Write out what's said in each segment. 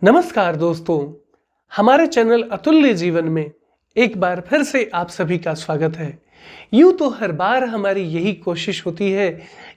नमस्कार दोस्तों, हमारे चैनल अतुल्य जीवन में एक बार फिर से आप सभी का स्वागत है। यूं तो हर बार हमारी यही कोशिश होती है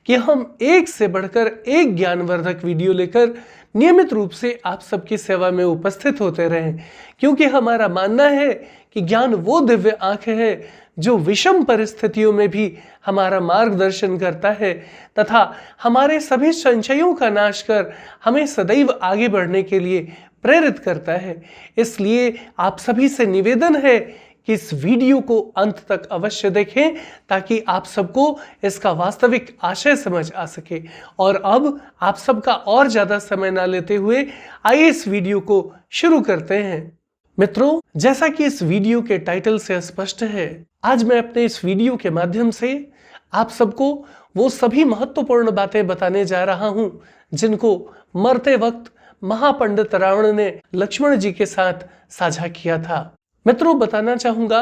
कि हम एक से बढ़कर एक ज्ञानवर्धक वीडियो लेकर नियमित रूप से आप सबकी सेवा में उपस्थित होते रहें, क्योंकि हमारा मानना है कि ज्ञान वो दिव्य आंख है जो विषम परिस्थितियों में भी हमारा मार्गदर्शन करता है तथा हमारे सभी संशयों का नाश कर हमें सदैव आगे बढ़ने के लिए प्रेरित करता है। इसलिए आप सभी से निवेदन है कि इस वीडियो को अंत तक अवश्य देखें ताकि आप सबको इसका वास्तविक आशय समझ आ सके। और अब आप सबका और ज्यादा समय ना लेते हुए आइए इस वीडियो को शुरू करते हैं। मित्रों, जैसा कि इस वीडियो के टाइटल से स्पष्ट है, आज मैं अपने इस वीडियो के माध्यम से आप सबको वो सभी महत्वपूर्ण बातें बताने जा रहा हूं जिनको मरते वक्त महापंडित रावण ने लक्ष्मण जी के साथ साझा किया था। मित्रों, बताना चाहूंगा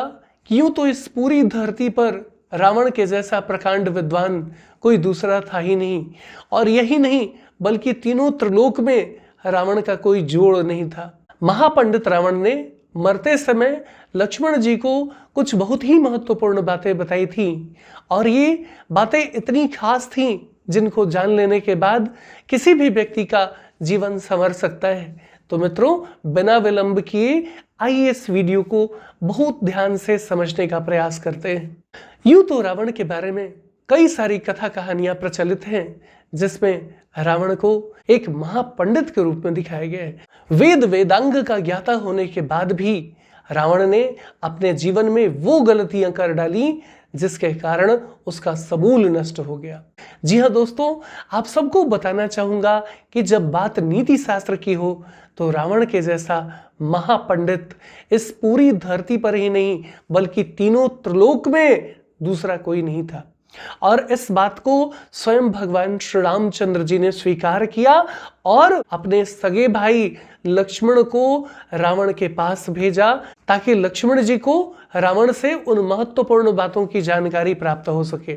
कि यूं तो इस पूरी धरती पर रावण के जैसा प्रकांड विद्वान कोई दूसरा था ही नहीं, और यही नहीं बल्कि तीनों त्रिलोक में रावण का कोई जोड़ नहीं था। महापंडित रावण ने मरते समय लक्ष्मण जी को कुछ बहुत ही महत्वपूर्ण बातें बताई थी, और ये बातें इतनी खास थीं जिनको जान लेने के बाद किसी भी व्यक्ति का जीवन संवर सकता है। तो मित्रों, बिना विलंब किए आइए इस वीडियो को बहुत ध्यान से समझने का प्रयास करते हैं। यूं तो रावण के बारे में कई सारी कथा कहानियां प्रचलित हैं जिसमें रावण को एक महापंडित के रूप में दिखाया गया है। वेद वेदांग का ज्ञाता होने के बाद भी रावण ने अपने जीवन में वो गलतियां कर डाली जिसके कारण उसका समूल नष्ट हो गया। जी हाँ दोस्तों, आप सबको बताना चाहूंगा कि जब बात नीति शास्त्र की हो तो रावण के जैसा महापंडित इस पूरी धरती पर ही नहीं बल्कि तीनों त्रिलोक में दूसरा कोई नहीं था। और इस बात को स्वयं भगवान श्री रामचंद्र जी ने स्वीकार किया और अपने सगे भाई लक्ष्मण को रावण के पास भेजा ताकि लक्ष्मण जी को रावण से उन महत्वपूर्ण बातों की जानकारी प्राप्त हो सके।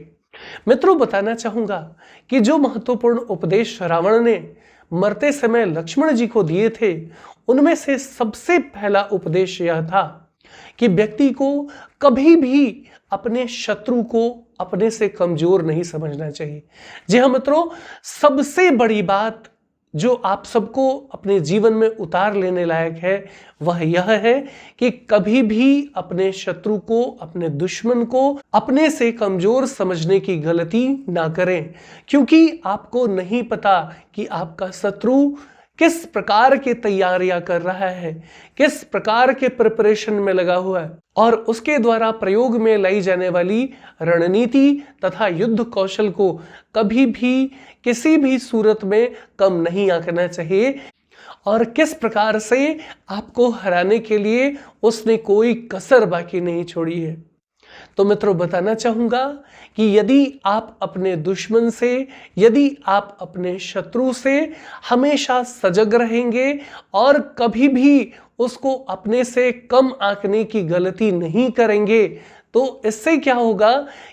मित्रों, बताना चाहूंगा कि जो महत्वपूर्ण उपदेश रावण ने मरते समय लक्ष्मण जी को दिए थे उनमें से सबसे पहला उपदेश यह था कि व्यक्ति को कभी भी अपने शत्रु को अपने से कमजोर नहीं समझना चाहिए। जी हाँ मित्रों, सबसे बड़ी बात जो आप सबको अपने जीवन में उतार लेने लायक है वह यह है कि कभी भी अपने शत्रु को, अपने दुश्मन को अपने से कमजोर समझने की गलती ना करें, क्योंकि आपको नहीं पता कि आपका शत्रु किस प्रकार की तैयारियां कर रहा है, किस प्रकार के प्रिपरेशन में लगा हुआ है, और उसके द्वारा प्रयोग में लाई जाने वाली रणनीति तथा युद्ध कौशल को कभी भी किसी भी सूरत में कम नहीं आंकना चाहिए, और किस प्रकार से आपको हराने के लिए उसने कोई कसर बाकी नहीं छोड़ी है। तो मित्रों, बताना चाहूंगा कि यदि आप अपने दुश्मन से, यदि आप अपने शत्रु से हमेशा सजग रहेंगे और कभी भी उसको अपने से कम आंकने की गलती नहीं करेंगे तो इससे क्या होगा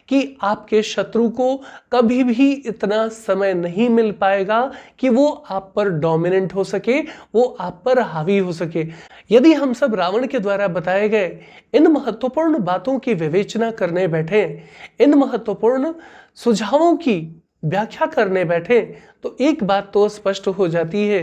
कि आपके शत्रु को कभी भी इतना समय नहीं मिल पाएगा कि वो आप पर डोमिनेंट हो सके, वो आप पर हावी हो सके। यदि हम सब रावण के द्वारा बताए गए इन महत्वपूर्ण बातों की विवेचना करने बैठे, इन महत्वपूर्ण सुझावों की व्याख्या करने बैठे, तो एक बात तो स्पष्ट हो जाती है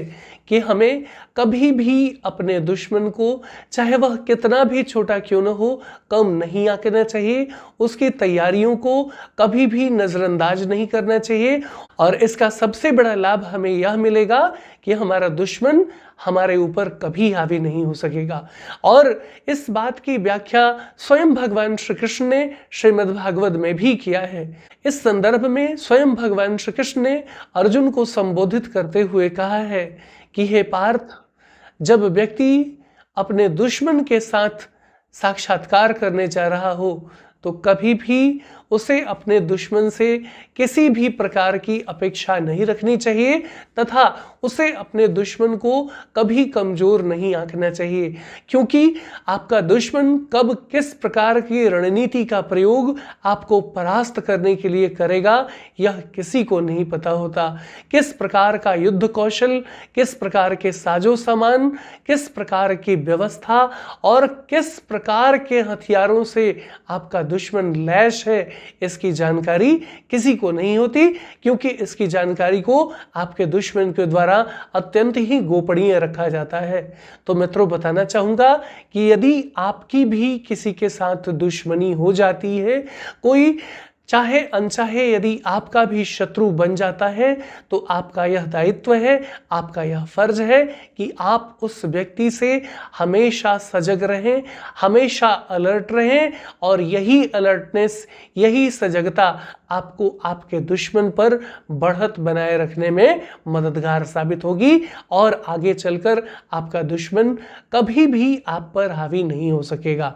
कि हमें कभी भी अपने दुश्मन को, चाहे वह कितना भी छोटा क्यों न हो, कम नहीं आंकना चाहिए, उसकी तैयारियों को कभी भी नजरअंदाज नहीं करना चाहिए। और इसका सबसे बड़ा लाभ हमें यह मिलेगा कि हमारा दुश्मन हमारे ऊपर कभी हावी नहीं हो सकेगा। और इस बात की व्याख्या स्वयं भगवान श्री कृष्ण ने श्रीमद् भागवत में भी किया है। इस संदर्भ में स्वयं भगवान श्री कृष्ण ने अर्जुन को संबोधित करते हुए कहा है कि हे पार्थ, जब व्यक्ति अपने दुश्मन के साथ साक्षात्कार करने जा रहा हो तो कभी भी उसे अपने दुश्मन से किसी भी प्रकार की अपेक्षा नहीं रखनी चाहिए तथा उसे अपने दुश्मन को कभी कमजोर नहीं आंकना चाहिए, क्योंकि आपका दुश्मन कब किस प्रकार की रणनीति का प्रयोग आपको परास्त करने के लिए करेगा यह किसी को नहीं पता होता। किस प्रकार का युद्ध कौशल, किस प्रकार के साजो सामान, किस प्रकार की व्यवस्था और किस प्रकार के हथियारों से आपका दुश्मन लैस है, इसकी जानकारी किसी को नहीं होती, क्योंकि इसकी जानकारी को आपके दुश्मन के द्वारा अत्यंत ही गोपनीय रखा जाता है। तो मित्रों, बताना चाहूंगा कि यदि आपकी भी किसी के साथ दुश्मनी हो जाती है, कोई चाहे अनचाहे यदि आपका भी शत्रु बन जाता है, तो आपका यह दायित्व है, आपका यह फर्ज है कि आप उस व्यक्ति से हमेशा सजग रहें, हमेशा अलर्ट रहें और यही अलर्टनेस, यही सजगता आपको आपके दुश्मन पर बढ़त बनाए रखने में मददगार साबित होगी और आगे चलकर आपका दुश्मन कभी भी आप पर हावी नहीं हो सकेगा।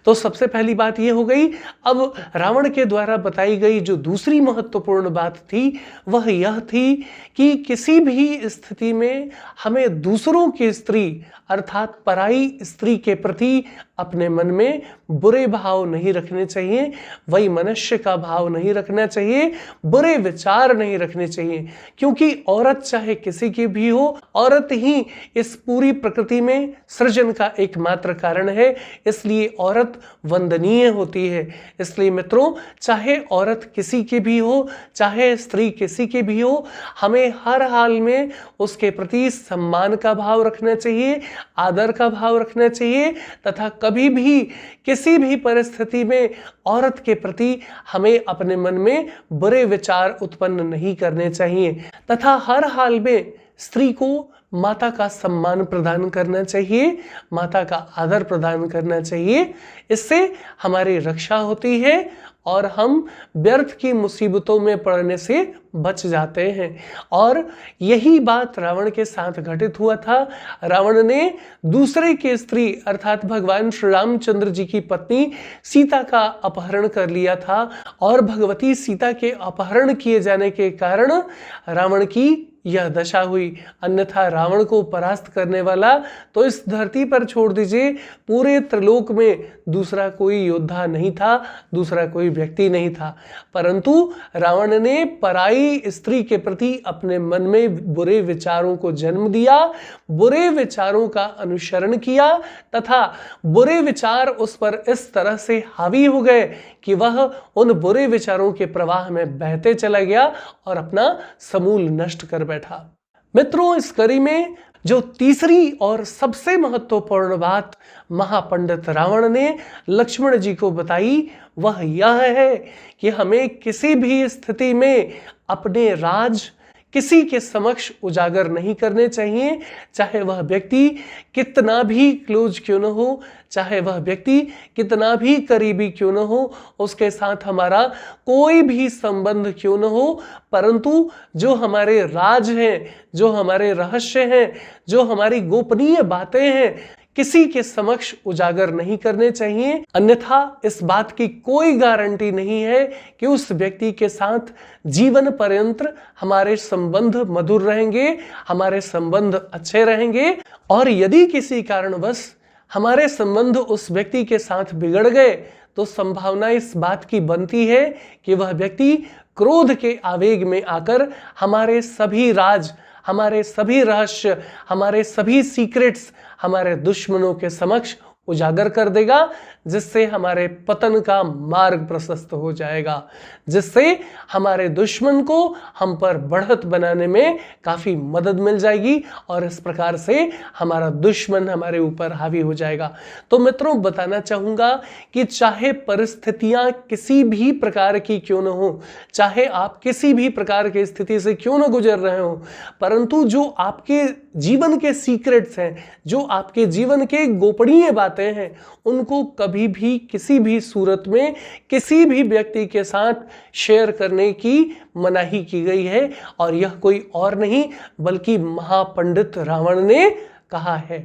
तो सबसे पहली बात यह हो गई। अब रावण के द्वारा बताई गई जो दूसरी महत्वपूर्ण बात थी वह यह थी कि किसी भी स्थिति में हमें दूसरों की स्त्री अर्थात पराई स्त्री के प्रति अपने मन में बुरे भाव नहीं रखने चाहिए, वही मनुष्य का भाव नहीं रखना चाहिए, बुरे विचार नहीं रखने चाहिए, क्योंकि औरत चाहे किसी की भी हो, औरत ही इस पूरी प्रकृति में सृजन का एकमात्र कारण है, इसलिए औरत वंदनीय होती है। इसलिए मित्रों, चाहे औरत किसी की भी हो, चाहे स्त्री किसी की भी हो, हमें हर हाल में उसके प्रति सम्मान का भाव रखना चाहिए, आदर का भाव रखना चाहिए तथा कभी भी किसी भी परिस्थिति में औरत के प्रति हमें अपने मन में बुरे विचार उत्पन्न नहीं करने चाहिए तथा हर हाल में स्त्री को माता का सम्मान प्रदान करना चाहिए, माता का आदर प्रदान करना चाहिए। इससे हमारी रक्षा होती है और हम व्यर्थ की मुसीबतों में पड़ने से बच जाते हैं। और यही बात रावण के साथ घटित हुआ था। रावण ने दूसरे की स्त्री अर्थात भगवान श्री रामचंद्र जी की पत्नी सीता का अपहरण कर लिया था और भगवती सीता के अपहरण किए जाने के कारण रावण की यह दशा हुई। अन्यथा रावण को परास्त करने वाला तो इस धरती पर छोड़ दीजिए, पूरे त्रिलोक में दूसरा कोई योद्धा नहीं था, दूसरा कोई व्यक्ति नहीं था, परंतु रावण ने पराई स्त्री के प्रति अपने मन में बुरे विचारों को जन्म दिया, बुरे विचारों का अनुसरण किया तथा बुरे विचार उस पर इस तरह से हावी हो गए कि वह उन बुरे विचारों के प्रवाह में बहते चला गया और अपना समूल नष्ट कर बैठा। मित्रों, इस कड़ी में जो तीसरी और सबसे महत्वपूर्ण बात महापंडित रावण ने लक्ष्मण जी को बताई वह यह है कि हमें किसी भी स्थिति में अपने राज किसी के समक्ष उजागर नहीं करने चाहिए, चाहे वह व्यक्ति कितना भी क्लोज क्यों न हो, चाहे वह व्यक्ति कितना भी करीबी क्यों न हो, उसके साथ हमारा कोई भी संबंध क्यों न हो, परंतु जो हमारे राज हैं, जो हमारे रहस्य हैं, जो हमारी गोपनीय बातें हैं, किसी के समक्ष उजागर नहीं करने चाहिए। अन्यथा इस बात की कोई गारंटी नहीं है कि उस व्यक्ति के साथ जीवन पर्यंत हमारे संबंध मधुर रहेंगे, हमारे संबंध अच्छे रहेंगे। और यदि किसी कारणवश हमारे संबंध उस व्यक्ति के साथ बिगड़ गए तो संभावना इस बात की बनती है कि वह व्यक्ति क्रोध के आवेग में आकर हमारे सभी राज, हमारे सभी रहस्य, हमारे सभी सीक्रेट्स हमारे दुश्मनों के समक्ष उजागर कर देगा, जिससे हमारे पतन का मार्ग प्रशस्त हो जाएगा, जिससे हमारे दुश्मन को हम पर बढ़त बनाने में काफी मदद मिल जाएगी और इस प्रकार से हमारा दुश्मन हमारे ऊपर हावी हो जाएगा। तो मित्रों, बताना चाहूंगा कि चाहे परिस्थितियां किसी भी प्रकार की क्यों न हो, चाहे आप किसी भी प्रकार की स्थिति से क्यों न गुजर रहे हो, परंतु जो आपके जीवन के सीक्रेट्स हैं, जो आपके जीवन के गोपनीय बातें हैं, उनको कभी भी किसी भी सूरत में किसी भी व्यक्ति के साथ शेयर करने की मनाही की गई है। और यह कोई और नहीं बल्कि महापंडित रावण ने कहा है।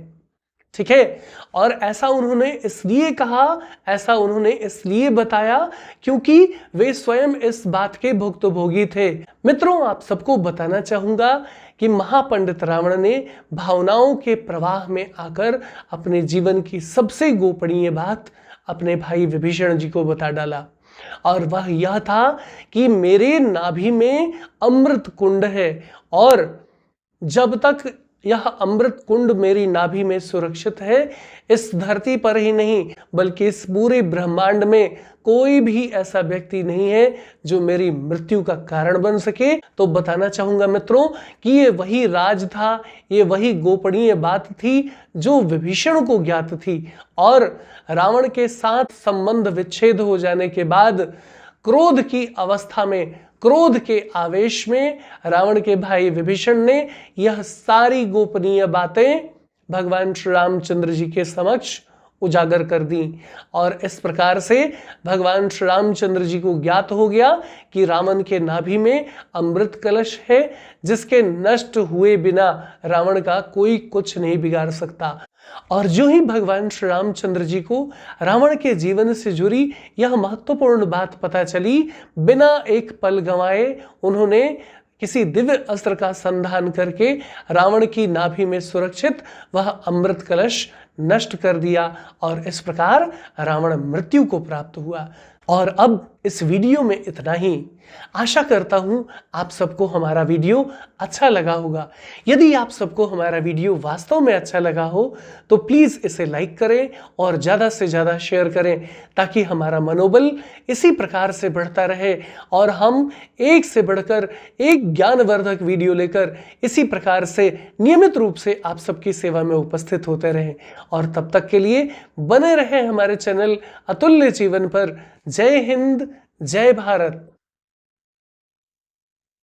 ठीक है। और ऐसा उन्होंने इसलिए कहा, ऐसा उन्होंने इसलिए बताया क्योंकि वे स्वयं इस बात के भुक्तभोगी थे। मित्रों, आप सबको बताना चाहूंगा कि महापंडित रावण ने भावनाओं के प्रवाह में आकर अपने जीवन की सबसे गोपनीय बात अपने भाई विभीषण जी को बता डाला, और वह यह था कि मेरे नाभि में अमृत कुंड है, और जब तक यह अमृत कुंड मेरी नाभि में सुरक्षित है, इस धरती पर ही नहीं बल्कि इस पूरे ब्रह्मांड में कोई भी ऐसा व्यक्ति नहीं है जो मेरी मृत्यु का कारण बन सके। तो बताना चाहूंगा मित्रों कि ये वही राज था, ये वही गोपनीय बात थी जो विभीषण को ज्ञात थी। और रावण के साथ संबंध विच्छेद हो जाने के बाद क्रोध की अवस्था में, क्रोध के आवेश में रावण के भाई विभीषण ने यह सारी गोपनीय बातें भगवान श्री रामचंद्र जी के समक्ष उजागर कर दी, और इस प्रकार से भगवान श्री रामचंद्र जी को ज्ञात हो गया कि रावण के नाभि में अमृत कलश है, जिसके नष्ट हुए बिना रावण का कोई कुछ नहीं बिगाड़ सकता। और जो ही भगवान श्री रामचंद्र जी को रावण के जीवन से जुड़ी यह महत्वपूर्ण बात पता चली, बिना एक पल गंवाए उन्होंने किसी दिव्य अस्त्र का संधान करके रावण की नाभि में सुरक्षित वह अमृत कलश नष्ट कर दिया, और इस प्रकार रावण मृत्यु को प्राप्त हुआ। और अब इस वीडियो में इतना ही। आशा करता हूं आप सबको हमारा वीडियो अच्छा लगा होगा। यदि आप सबको हमारा वीडियो वास्तव में अच्छा लगा हो तो प्लीज इसे लाइक करें और ज्यादा से ज्यादा शेयर करें, ताकि हमारा मनोबल इसी प्रकार से बढ़ता रहे और हम एक से बढ़कर एक ज्ञानवर्धक वीडियो लेकर इसी प्रकार से नियमित रूप से आप सबकी सेवा में उपस्थित होते रहें। और तब तक के लिए बने रहें हमारे चैनल अतुल्य जीवन पर। जय हिंद, जय भारत।